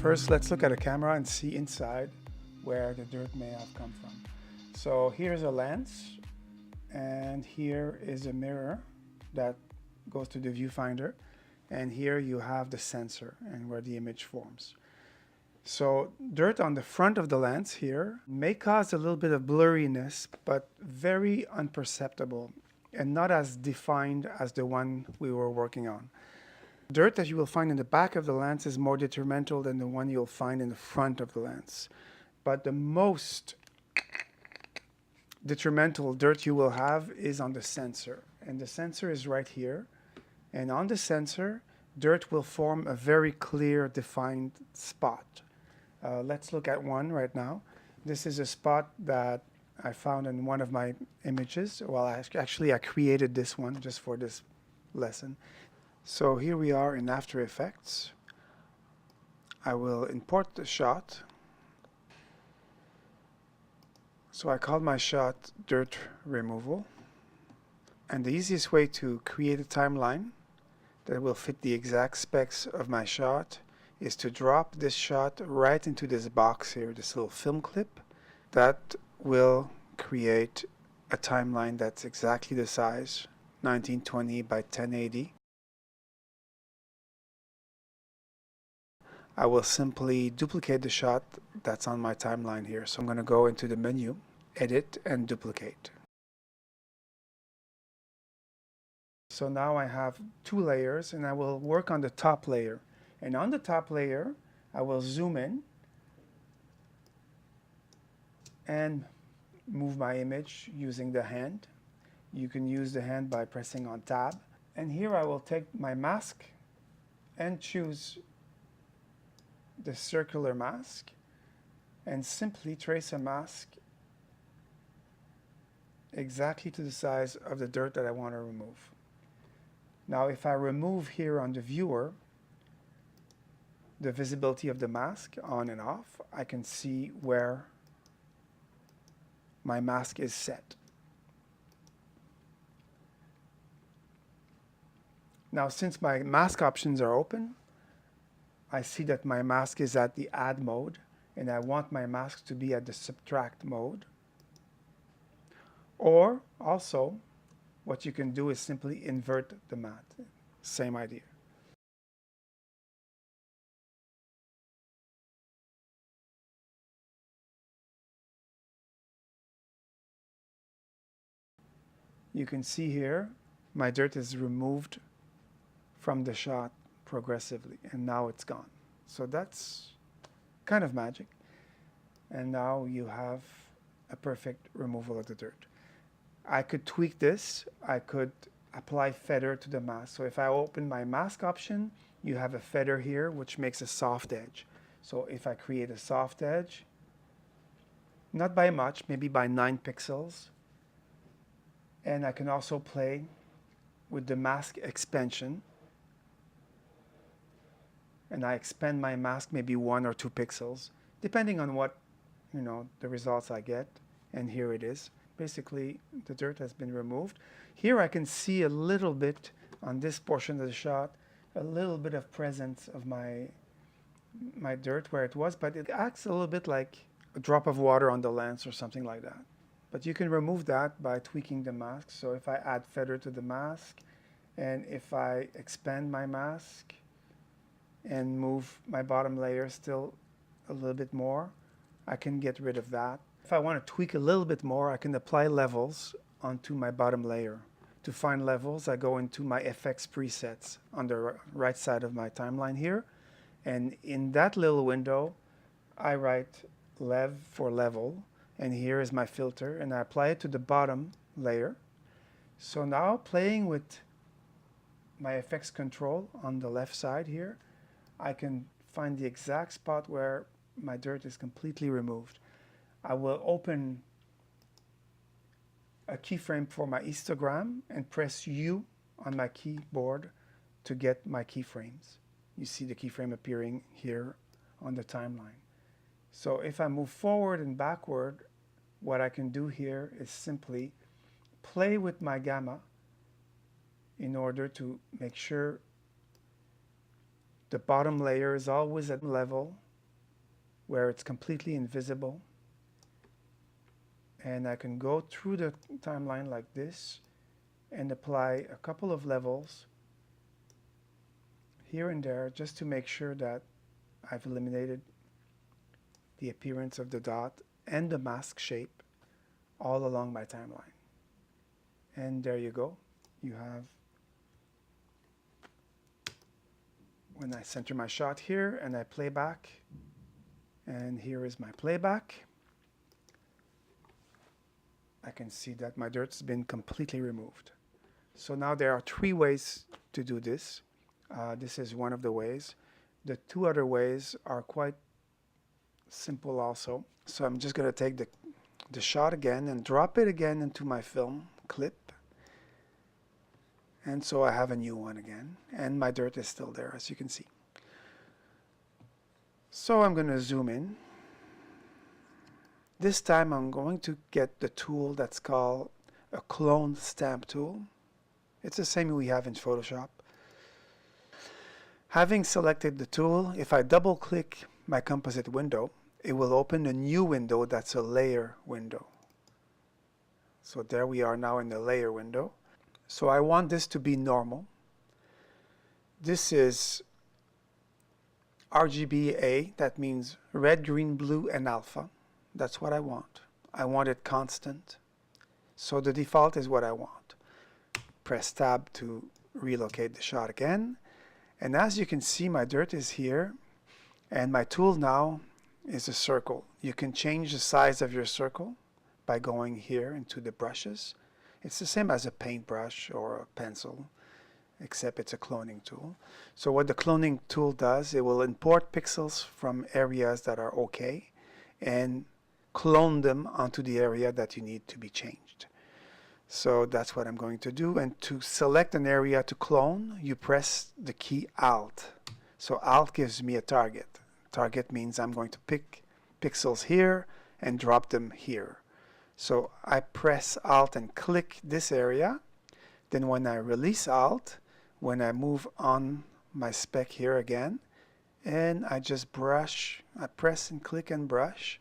First, let's look at a camera and see inside where the dirt may have come from. So here's a lens, and here is a mirror that goes to the viewfinder, and here you have the sensor and where the image forms. So dirt on the front of the lens here may cause a little bit of blurriness, but very imperceptible and not as defined as the one we were working on. Dirt that you will find in the back of the lens is more detrimental than the one you'll find in the front of the lens. But the most detrimental dirt you will have is on the sensor. And the sensor is right here. And on the sensor, dirt will form a very clear, defined spot. Let's look at one right now. This is a spot that I found in one of my images. Well, actually, I created this one just for this lesson. So here we are in After Effects. I will import the shot. So I called my shot Dirt Removal. And the easiest way to create a timeline that will fit the exact specs of my shot is to drop this shot right into this box here, this little film clip. That will create a timeline that's exactly the size, 1920 by 1080. I will simply duplicate the shot that's on my timeline here. So I'm going to go into the menu, Edit, and Duplicate. So now I have two layers, and I will work on the top layer. And on the top layer, I will zoom in and move my image using the hand. You can use the hand by pressing on Tab. And here I will take my mask and choose the circular mask and simply trace a mask exactly to the size of the dirt that I want to remove. Now if I remove here on the viewer the visibility of the mask on and off, I can see where my mask is set. Now since my mask options are open, I see that my mask is at the add mode, and I want my mask to be at the subtract mode. Or also, what you can do is simply invert the matte. Same idea. You can see here, my dirt is removed from the shot progressively, and now it's gone. So that's kind of magic. And now you have a perfect removal of the dirt. I could tweak this. I could apply feather to the mask. So if I open my mask option, you have a feather here, which makes a soft edge. So if I create a soft edge, not by much, maybe by 9 pixels. And I can also play with the mask expansion. And I expand my mask maybe 1 or 2 pixels, depending on what, the results I get. And here it is. Basically, the dirt has been removed. Here I can see a little bit on this portion of the shot, a little bit of presence of my dirt where it was, but it acts a little bit like a drop of water on the lens or something like that. But you can remove that by tweaking the mask. So if I add feather to the mask, and if I expand my mask, and move my bottom layer still a little bit more, I can get rid of that. If I want to tweak a little bit more, I can apply levels onto my bottom layer. To find levels, I go into my FX presets on the right side of my timeline here. And in that little window, I write lev for level. And here is my filter, and I apply it to the bottom layer. So now playing with my FX control on the left side here, I can find the exact spot where my dirt is completely removed. I will open a keyframe for my histogram and press U on my keyboard to get my keyframes. You see the keyframe appearing here on the timeline. So if I move forward and backward, what I can do here is simply play with my gamma in order to make sure the bottom layer is always at level where it's completely invisible. And I can go through the timeline like this and apply a couple of levels here and there just to make sure that I've eliminated the appearance of the dot and the mask shape all along my timeline. And there you go. You have, when I center my shot here and I play back, and here is my playback, I can see that my dirt's been completely removed. So now there are 3 ways to do this. This is one of the ways. The 2 other ways are quite simple also. So I'm just going to take the shot again and drop it again into my film clip. And so I have a new one again. And my dirt is still there, as you can see. So I'm going to zoom in. This time I'm going to get the tool that's called a clone stamp tool. It's the same we have in Photoshop. Having selected the tool, if I double click my composite window, it will open a new window that's a layer window. So there we are now in the layer window. So I want this to be normal. This is RGBA, that means red, green, blue, and alpha. That's what I want. I want it constant. So the default is what I want. Press tab to relocate the shot again. And as you can see, my dirt is here. And my tool now is a circle. You can change the size of your circle by going here into the brushes. It's the same as a paintbrush or a pencil, except it's a cloning tool. So what the cloning tool does, it will import pixels from areas that are okay and clone them onto the area that you need to be changed. So that's what I'm going to do. And to select an area to clone, you press the key Alt. So Alt gives me a target. Target means I'm going to pick pixels here and drop them here. So I press Alt and click this area. Then when I release Alt, when I move on my spec here again, and I just brush, I press and click and brush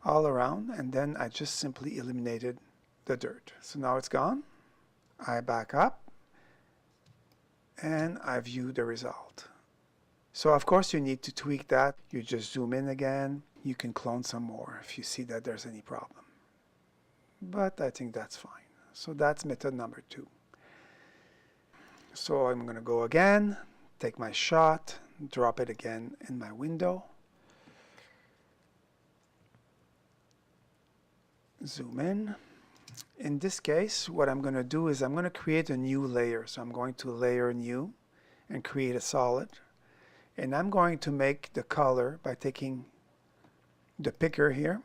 all around, and then I just simply eliminated the dirt. So now it's gone. I back up and I view the result. So of course you need to tweak that. You just zoom in again. You can clone some more if you see that there's any problem. But I think that's fine. So that's method number 2. So I'm going to go again, take my shot, drop it again in my window. Zoom in. In this case, what I'm going to do is I'm going to create a new layer. So I'm going to layer new and create a solid. And I'm going to make the color by taking the picker here.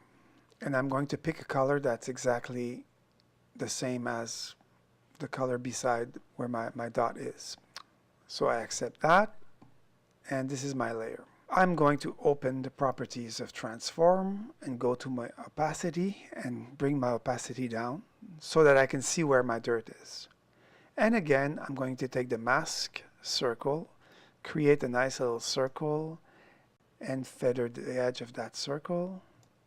And I'm going to pick a color that's exactly the same as the color beside where my dot is. So I accept that. And this is my layer. I'm going to open the properties of transform and go to my opacity and bring my opacity down so that I can see where my dirt is. And again, I'm going to take the mask circle, create a nice little circle and feather the edge of that circle,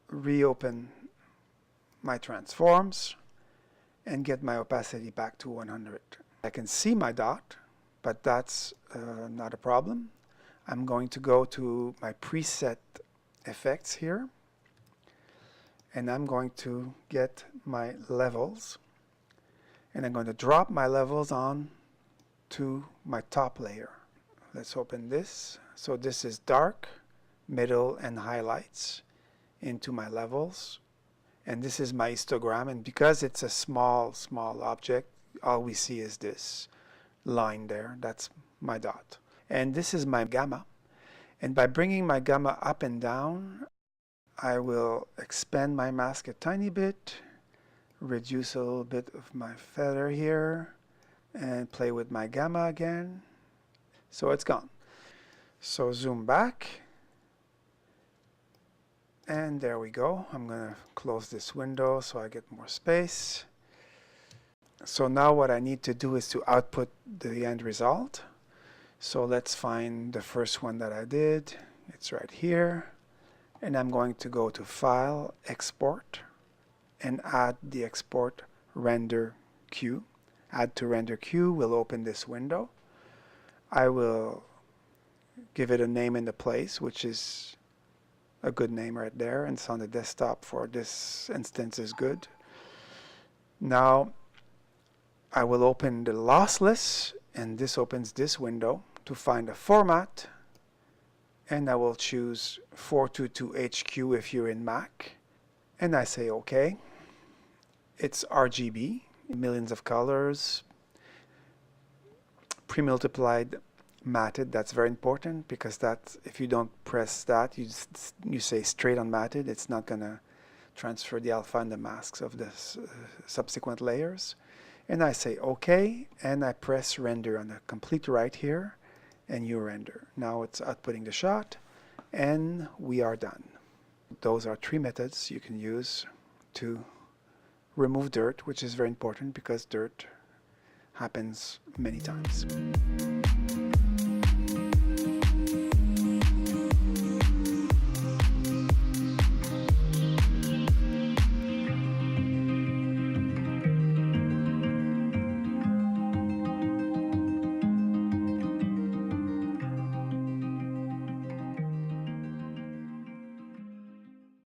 reopen my transforms and get my opacity back to 100. I can see my dot, but that's not a problem. I'm going to go to my preset effects here, and I'm going to get my levels, and I'm going to drop my levels on to my top layer. Let's open this. So this is dark, middle, and highlights into my levels, and this is my histogram, and because it's a small object, all we see is this line there. That's my dot. And this is my gamma. And by bringing my gamma up and down, I will expand my mask a tiny bit, reduce a little bit of my feather here, and play with my gamma again. So it's gone. So zoom back. And there we go. I'm going to close this window so I get more space. So now what I need to do is to output the end result. So let's find the first one that I did. It's right here. and I'm going to go to File, Export, and add the export render queue. Add to render queue will open this window. I will give it a name in the place, which is a good name right there, and it's on the desktop for this instance is good. Now I will open the lossless, and this opens this window to find a format, and I will choose 422HQ if you're in Mac, and I say OK. It's RGB, millions of colors, pre-multiplied matted. That's very important, because that, if you don't press that, you say straight on matted, it's not going to transfer the alpha and the masks of the subsequent layers. And I say OK, and I press render on the complete right here, and you render. Now it's outputting the shot, and we are done. Those are 3 methods you can use to remove dirt, which is very important because dirt happens many times.